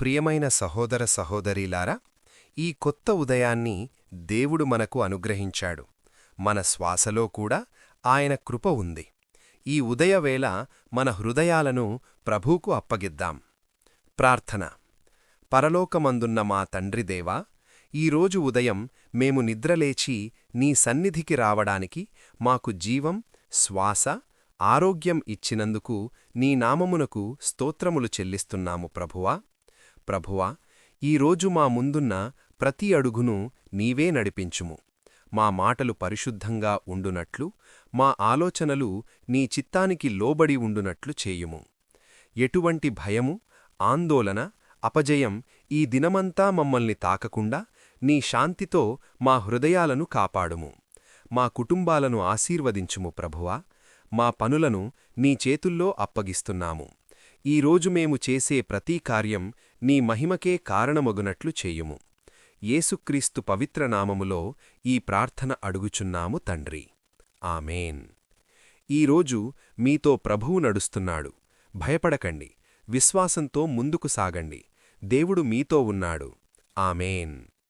ప్రియమైన సహోదర సహోదరీలారా, ఈ కొత్త ఉదయాన్ని దేవుడు మనకు అనుగ్రహించాడు. మన శ్వాసలో కూడా ఆయన కృప ఉంది. ఈ ఉదయవేళ మన హృదయాలను ప్రభువుకు అప్పగిద్దాం. ప్రార్థన. పరలోకమందున్న మా తండ్రిదేవా, ఈరోజు ఉదయం మేము నిద్రలేచి నీ సన్నిధికి రావడానికి మాకు జీవం, శ్వాస, ఆరోగ్యం ఇచ్చినందుకు నీ నామమునకు స్తోత్రములు చెల్లిస్తున్నాము ప్రభువా, ఈరోజు మా ముందున్న ప్రతి అడుగును నీవే నడిపించుము. మా మాటలు పరిశుద్ధంగా ఉండునట్లు, మా ఆలోచనలు నీ చిత్తానికి లోబడి ఉండునట్లు చేయుము. ఎటువంటి భయము, ఆందోళన, అపజయం ఈ దినమంతా మమ్మల్ని తాకకుండా నీ శాంతితో మా హృదయాలను కాపాడుము. మా కుటుంబాలను ఆశీర్వదించుము ప్రభువా. మా పనులను నీ చేతుల్లో అప్పగిస్తున్నాము. ఈరోజు మేము చేసే ప్రతీ కార్యం నీ మహిమకే కారణమగునట్లు చేయుము. యేసుక్రీస్తు పవిత్ర నామములో ఈ ప్రార్థన అడుగుచున్నాము తండ్రి. ఆమేన్. ఈరోజు మీతో ప్రభువు నడుస్తున్నాడు. భయపడకండి, విశ్వాసంతో ముందుకు సాగండి. దేవుడు మీతో ఉన్నాడు. ఆమేన్.